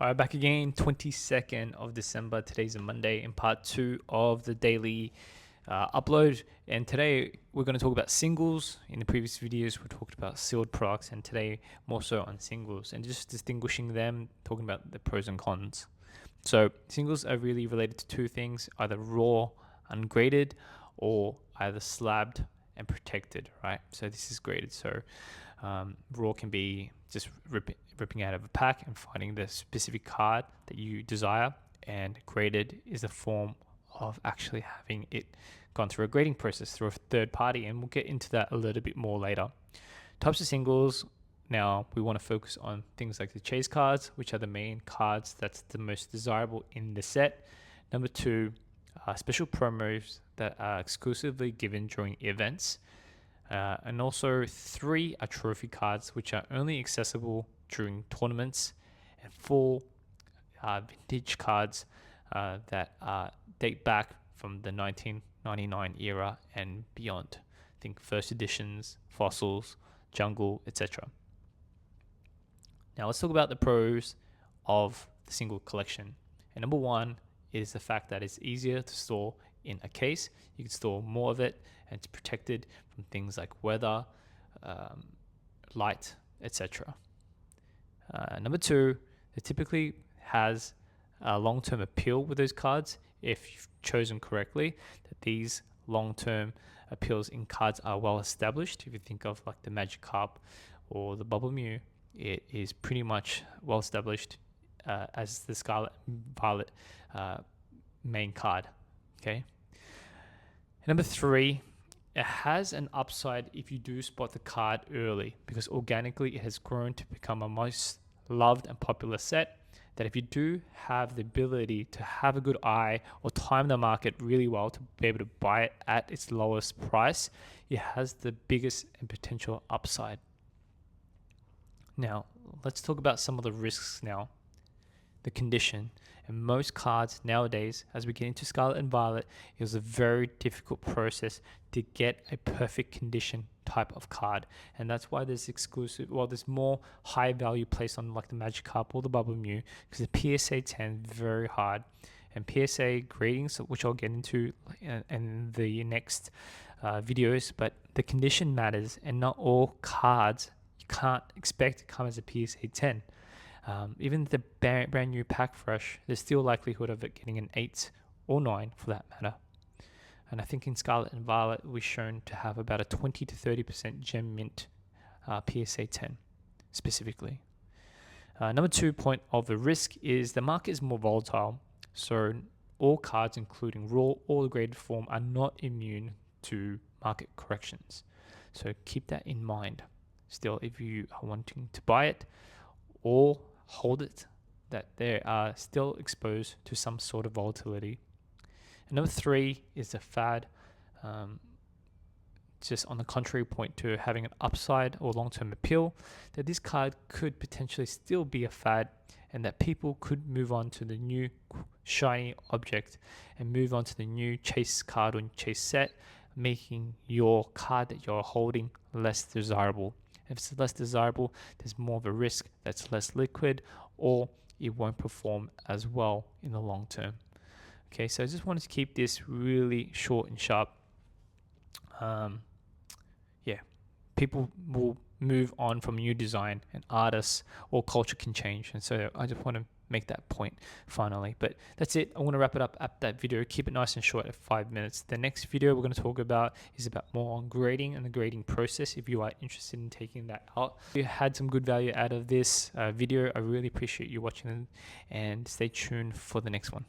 All right, back again, 22nd of December. Today's a Monday in part 2 of the daily upload. And today we're going to talk about singles. In the previous videos, we talked about sealed products, and today more so on singles and just distinguishing them, talking about the pros and cons. So singles are really related to two things, either raw, ungraded, or either slabbed and protected, right? So this is graded. So raw can be just ripping out of a pack and finding the specific card that you desire, and graded is a form of actually having it gone through a grading process through a third party, and we'll get into that a little bit more later. Types of singles. Now we want to focus on things like the chase cards, which are the main cards that's the most desirable in the set. Number 2, special promos that are exclusively given during events. And also 3 are trophy cards, which are only accessible during tournaments. And 4 vintage cards that date back from the 1999 era and beyond. Think first editions, fossils, jungle, etc. Now let's talk about the pros of the single collection. And number 1 is the fact that it's easier to store in a case. You can store more of it, and it's protected from things like weather, light, etc. Number 2, it typically has a long-term appeal with those cards if you've chosen correctly, that these long-term appeals in cards are well established. If you think of like the Magikarp or the Bubble Mew, it is pretty much well established as the Scarlet and Violet main card. Okay. Number 3, it has an upside if you do spot the card early, because organically it has grown to become a most loved and popular set, that if you do have the ability to have a good eye or time the market really well to be able to buy it at its lowest price, it has the biggest and potential upside. Now, let's talk about some of the risks now. The condition. And most cards nowadays, as we get into Scarlet and Violet, it was a very difficult process to get a perfect condition type of card. And that's why there's there's more high value placed on like the Magikarp or the Bubble Mew, because the PSA 10 is very hard. And PSA gradings, which I'll get into in the next videos, but the condition matters, and not all cards you can't expect to come as a PSA 10. Even the brand new pack fresh, there's still likelihood of it getting an 8 or 9 for that matter. And I think in Scarlet and Violet, we're shown to have about a 20 to 30% gem mint PSA 10 specifically. Number 2 point of the risk is the market is more volatile. So all cards, including raw or the graded form, are not immune to market corrections. So keep that in mind. Still, if you are wanting to buy it or hold it, that they are still exposed to some sort of volatility. And number 3 is a fad, just on the contrary point to having an upside or long-term appeal, that this card could potentially still be a fad, and that people could move on to the new shiny object and move on to the new chase card or chase set, making your card that you're holding less desirable. If it's less desirable, there's more of a risk that's less liquid, or it won't perform as well in the long term. Okay, so I just wanted to keep this really short and sharp. People will move on from new design, and artists or culture can change. And so I just want to make that point finally. But that's it. I want to wrap it up at that video. Keep it nice and short at 5 minutes. The next video we're going to talk about is about more on grading and the grading process, if you are interested in taking that out. If you had some good value out of this video, I really appreciate you watching, and stay tuned for the next one.